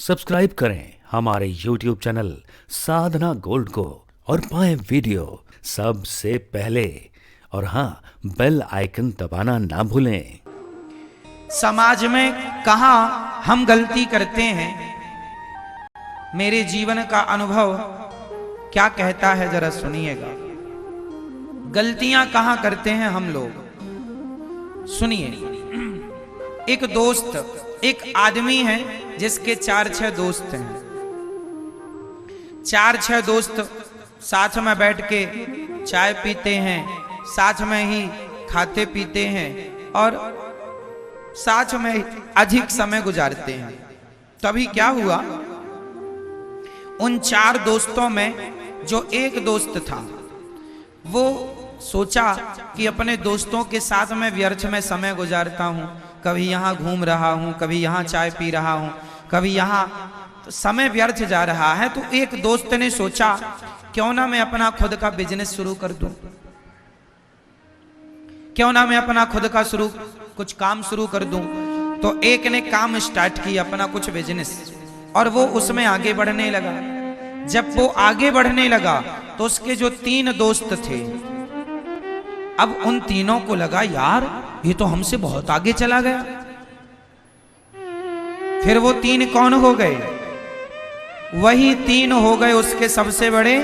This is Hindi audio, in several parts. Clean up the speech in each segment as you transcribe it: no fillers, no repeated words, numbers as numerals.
सब्सक्राइब करें हमारे YouTube चैनल साधना गोल्ड को और पाएं वीडियो सबसे पहले। और हाँ, बेल आइकन दबाना ना भूलें। समाज में कहाँ हम गलती करते हैं, मेरे जीवन का अनुभव क्या कहता है जरा सुनिएगा। गलतियां कहाँ करते हैं हम लोग, सुनिए। एक दोस्त, एक आदमी है जिसके 4-6 दोस्त हैं। 4-6 दोस्त साथ में बैठ के चाय पीते हैं, साथ में ही खाते पीते हैं और साथ में अधिक समय गुजारते हैं। तभी क्या हुआ, उन 4 दोस्तों में जो एक दोस्त था वो सोचा कि अपने दोस्तों के साथ में व्यर्थ में समय गुजारता हूं, कभी यहां घूम रहा हूं, कभी यहां चाय पी रहा हूं, कभी यहां, तो समय व्यर्थ जा रहा है। तो एक दोस्त ने सोचा क्यों ना मैं अपना खुद का बिजनेस शुरू कर दूं, क्यों ना मैं अपना खुद का कुछ काम शुरू कर दूं। तो एक ने काम स्टार्ट किया, अपना कुछ बिजनेस, और वो उसमें आगे बढ़ने लगा। जब वो आगे बढ़ने लगा तो उसके जो 3 दोस्त थे, अब उन तीनों को लगा यार ये तो हमसे बहुत आगे चला गया। फिर वो 3 कौन हो गए, वही 3 हो गए उसके सबसे बड़े,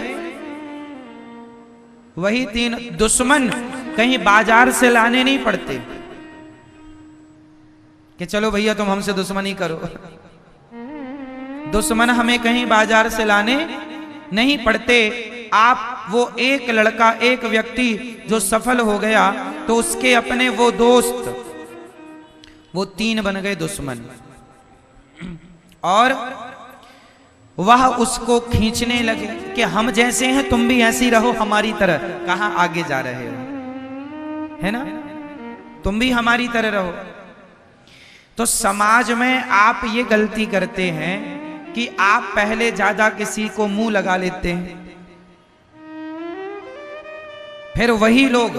वही 3 दुश्मन। कहीं बाजार से लाने नहीं पड़ते कि चलो भैया तुम हमसे दुश्मनी करो। दुश्मन हमें कहीं बाजार से लाने नहीं पड़ते। आप वो एक लड़का, एक व्यक्ति जो सफल हो गया तो उसके अपने वो दोस्त, वो 3 बन गए दुश्मन, और वह उसको खींचने लगे कि हम जैसे हैं तुम भी ऐसी रहो हमारी तरह। कहां आगे जा रहे हो, है ना, तुम भी हमारी तरह रहो। तो समाज में आप ये गलती करते हैं कि आप पहले ज्यादा किसी को मुंह लगा लेते हैं, फिर वही लोग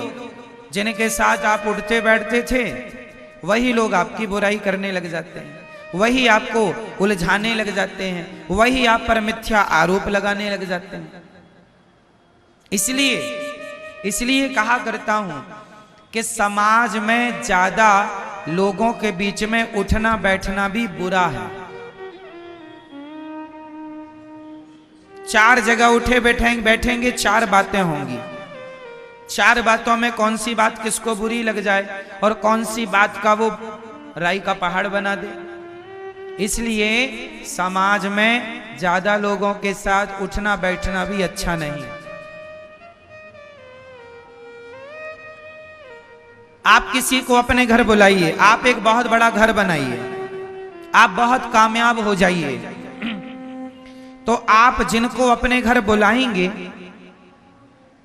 जिनके साथ आप उठते बैठते थे वही लोग आपकी बुराई करने लग जाते हैं, वही आपको उलझाने लग जाते हैं, वही आप पर मिथ्या आरोप लगाने लग जाते हैं। इसलिए कहा करता हूं कि समाज में ज्यादा लोगों के बीच में उठना बैठना भी बुरा है। 4 जगह उठे बैठेंगे 4 बातें होंगी। 4 बातों में कौन सी बात किसको बुरी लग जाए और कौन सी बात का वो राई का पहाड़ बना दे। इसलिए समाज में ज्यादा लोगों के साथ उठना बैठना भी अच्छा नहीं। आप किसी को अपने घर बुलाइए, आप एक बहुत बड़ा घर बनाइए, आप बहुत कामयाब हो जाइए, तो आप जिनको अपने घर बुलाएंगे,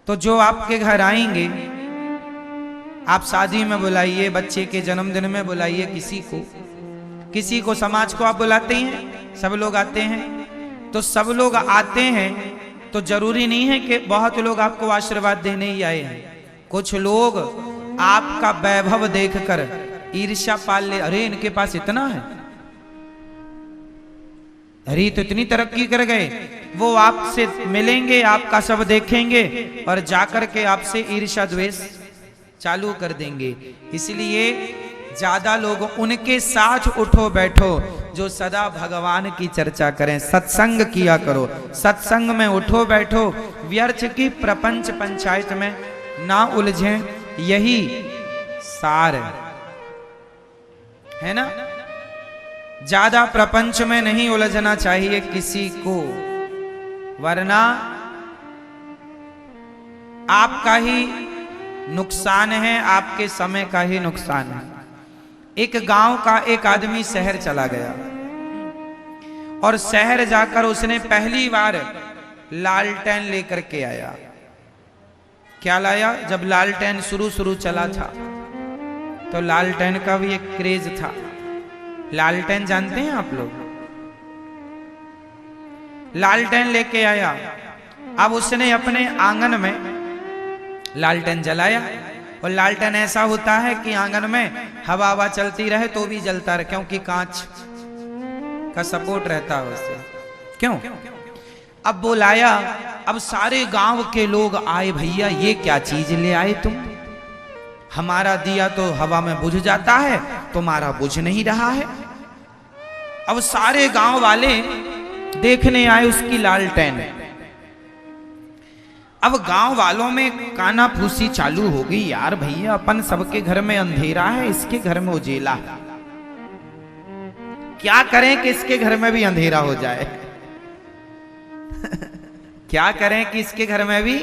तो जो आपके घर आएंगे, आप शादी में बुलाइए, बच्चे के जन्मदिन में बुलाइए, किसी को समाज को आप बुलाते हैं, सब लोग आते हैं। तो सब लोग आते हैं तो जरूरी नहीं है कि बहुत लोग आपको आशीर्वाद देने ही आए हैं। कुछ लोग आपका वैभव देखकर ईर्ष्या पाल ले, अरे इनके पास इतना है, अरे तो इतनी तरक्की कर गए। वो आपसे मिलेंगे, आपका सब देखेंगे और जाकर के आपसे ईर्ष्या द्वेष चालू कर देंगे। इसलिए ज्यादा लोग उनके साथ उठो बैठो जो सदा भगवान की चर्चा करें, सत्संग किया करो, सत्संग में उठो बैठो, व्यर्थ की प्रपंच पंचायत में ना उलझें, यही सार है ना। ज्यादा प्रपंच में नहीं उलझना चाहिए किसी को, वरना आपका ही नुकसान है, आपके समय का ही नुकसान है। एक गांव का एक आदमी शहर चला गया और शहर जाकर उसने पहली बार लालटेन लेकर के आया। क्या लाया, जब लालटेन शुरू चला था तो लालटेन का भी एक क्रेज था। लालटेन जानते हैं आप लोग, लालटेन लेके आया। अब उसने अपने आंगन में लालटेन जलाया, और लालटेन ऐसा होता है कि आंगन में हवा चलती रहे तो भी जलता रहे, क्योंकि का सपोर्ट रहता है उससे। क्यों? अब बुलाया, अब सारे गांव के लोग आए, भैया ये क्या चीज ले आए तुम, हमारा दिया तो हवा में बुझ जाता है, तुम्हारा बुझ नहीं रहा है। अब सारे गांव वाले देखने आए उसकी लालटेन। अब गांव वालों में काना फूसी चालू हो गई, यार भैया अपन सबके घर में अंधेरा है, इसके घर में उजेला है, क्या करें कि इसके घर में भी अंधेरा हो जाए क्या करें कि इसके घर में भी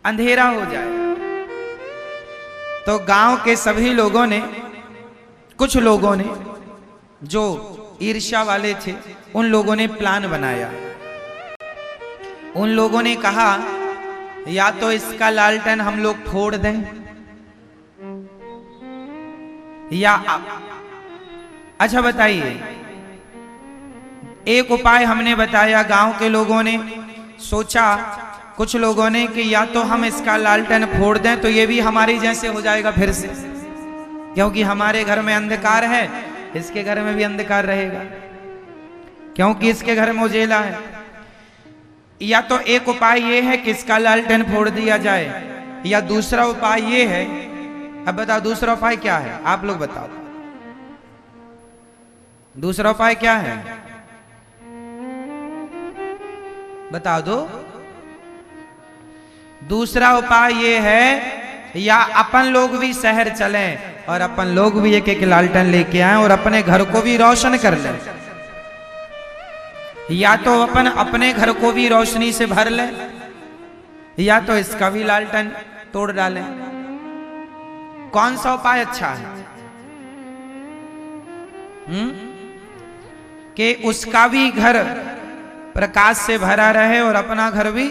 अंधेरा हो जाए। तो गांव के सभी लोगों ने, कुछ लोगों ने जो ईर्ष्या वाले थे, उन लोगों ने प्लान बनाया। उन लोगों ने कहा या तो इसका लालटेन हम लोग फोड़ दें, या अच्छा बताइए, एक उपाय हमने बताया, गांव के लोगों ने सोचा, कुछ लोगों ने कि या तो हम इसका लालटेन फोड़ दें तो ये भी हमारी जैसे हो जाएगा फिर से, क्योंकि हमारे घर में अंधकार है, इसके घर में भी अंधकार रहेगा, क्योंकि इसके घर में उजेला है। या तो एक उपाय ये है कि इसका लालटेन फोड़ दिया जाए, या दूसरा उपाय ये है, अब बताओ दूसरा उपाय क्या है, आप लोग बताओ दूसरा उपाय क्या है, बता दो। दूसरा उपाय ये है, या अपन लोग भी शहर चलें और अपन लोग भी एक एक लालटेन लेके आए और अपने घर को भी रोशन कर लें, या तो अपन अपने घर को भी रोशनी से भर लें, या तो इसका भी लालटेन तोड़ डालें। कौन सा उपाय अच्छा है? कि उसका भी घर प्रकाश से भरा रहे और अपना घर भी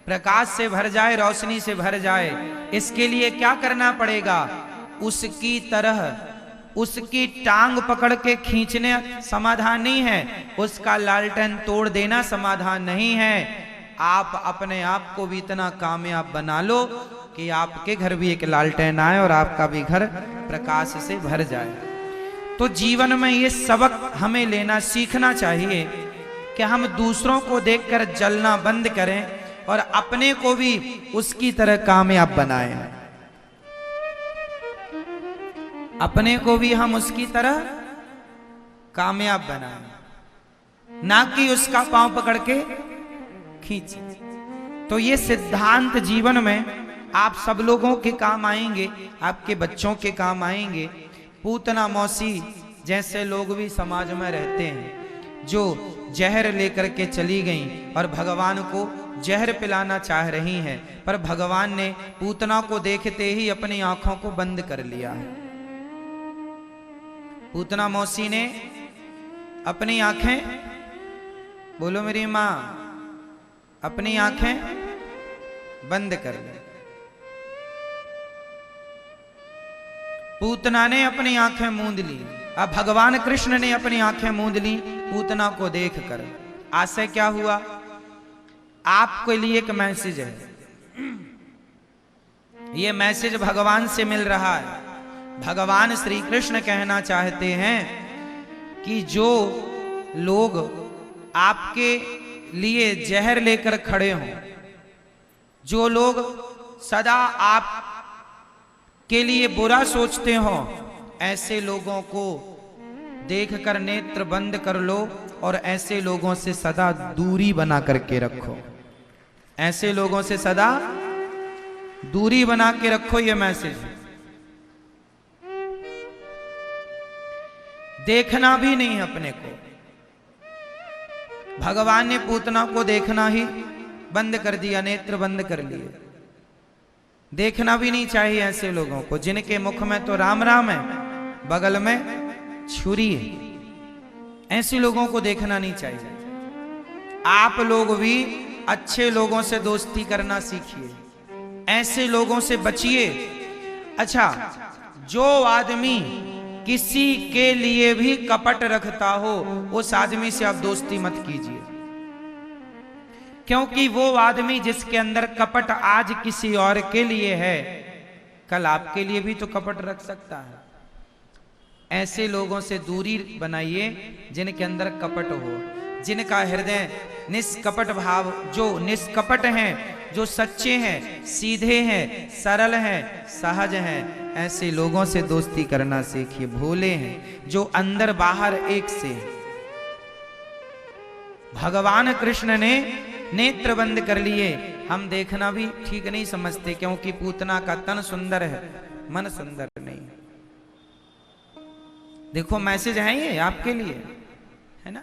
प्रकाश से भर जाए, रोशनी से भर जाए। इसके लिए क्या करना पड़ेगा? उसकी तरह उसकी टांग पकड़ के खींचने समाधान नहीं है, उसका लालटेन तोड़ देना समाधान नहीं है। आप अपने आप को भी इतना कामयाब बना लो कि आपके घर भी एक लालटेन आए और आपका भी घर प्रकाश से भर जाए। तो जीवन में ये सबक हमें लेना सीखना चाहिए कि हम दूसरों को देखकर जलना बंद करें और अपने को भी उसकी तरह कामयाब बनाएं। अपने को भी हम उसकी तरह कामयाब बनाएं, ना कि उसका पांव पकड़ के खींचे। तो ये सिद्धांत जीवन में आप सब लोगों के काम आएंगे, आपके बच्चों के काम आएंगे। पूतना मौसी जैसे लोग भी समाज में रहते हैं, जो जहर लेकर के चली गईं और भगवान को जहर पिलाना चाह रही हैं, पर भगवान ने पूतना को देखते ही अपनी आंखों को बंद कर लिया है। पूतना मौसी ने अपनी आंखें, बोलो मेरी मां, अपनी आंखें बंद कर ली। पूतना ने अपनी आंखें मूंद ली। अब भगवान कृष्ण ने अपनी आंखें मूंद ली पूतना को देखकर। आशय क्या हुआ? आपके लिए एक मैसेज है, ये मैसेज भगवान से मिल रहा है। भगवान श्री कृष्ण कहना चाहते हैं कि जो लोग आपके लिए जहर लेकर खड़े हों, जो लोग सदा आप के लिए बुरा सोचते हो, ऐसे लोगों को देखकर नेत्र बंद कर लो और ऐसे लोगों से सदा दूरी बना करके रखो। ऐसे लोगों से सदा दूरी बना के रखो। ये मैसेज देखना भी नहीं अपने को। भगवान ने पूतना को देखना ही बंद कर दिया, नेत्र बंद कर लिए। देखना भी नहीं चाहिए ऐसे लोगों को जिनके मुख में तो राम राम है, बगल में छुरी है। ऐसे लोगों को देखना नहीं चाहिए। आप लोग भी अच्छे लोगों से दोस्ती करना सीखिए, ऐसे लोगों से बचिए। अच्छा, जो आदमी किसी के लिए भी कपट रखता हो, उस आदमी से आप दोस्ती मत कीजिए, क्योंकि वो आदमी जिसके अंदर कपट आज किसी और के लिए है, कल आपके लिए भी तो कपट रख सकता है। ऐसे लोगों से दूरी बनाइए जिनके अंदर कपट हो, जिनका हृदय निष्कपट भाव, जो निष्कपट हैं, जो सच्चे हैं, सीधे हैं, सरल हैं, सहज हैं, ऐसे लोगों से दोस्ती करना सीखिए। भोले हैं, जो अंदर बाहर एक से हैं। भगवान कृष्ण ने नेत्र बंद कर लिए, हम देखना भी ठीक नहीं समझते, क्योंकि पूतना का तन सुंदर है, मन सुंदर नहीं। देखो मैसेज है ये आपके लिए, है ना।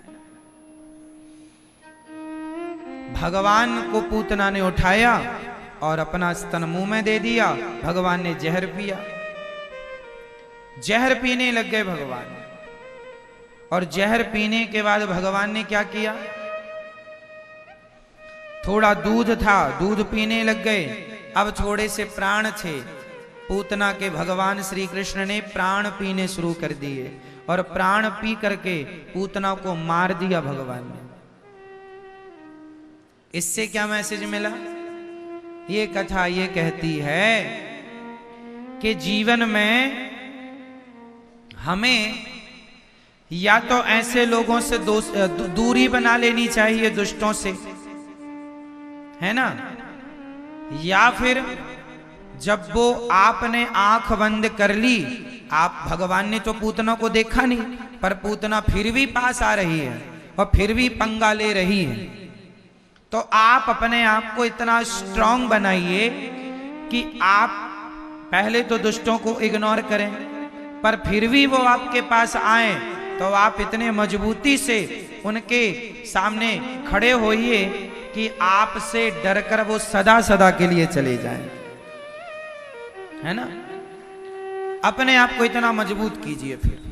भगवान को पूतना ने उठाया और अपना स्तन मुंह में दे दिया। भगवान ने जहर पिया, जहर पीने लग गए भगवान। और जहर पीने के बाद भगवान ने क्या किया, थोड़ा दूध था, दूध पीने लग गए। अब थोड़े से प्राण थे पूतना के, भगवान श्री कृष्ण ने प्राण पीने शुरू कर दिए और प्राण पी करके पूतना को मार दिया भगवान ने। इससे क्या मैसेज मिला? ये कथा ये कहती है कि जीवन में हमें या तो ऐसे लोगों से दूरी बना लेनी चाहिए, दुष्टों से, है ना, या फिर जब वो आपने आंख बंद कर ली, आप, भगवान ने तो पूतना को देखा नहीं, पर पूतना फिर भी पास आ रही है और फिर भी पंगा ले रही है, तो आप अपने आप को इतना स्ट्रांग बनाइए कि आप पहले तो दुष्टों को इग्नोर करें, पर फिर भी वो आपके पास आए तो आप इतने मजबूती से उनके सामने खड़े होइए कि आपसे डरकर वो सदा सदा के लिए चले जाएं, है ना। अपने आप को इतना मजबूत कीजिए फिर।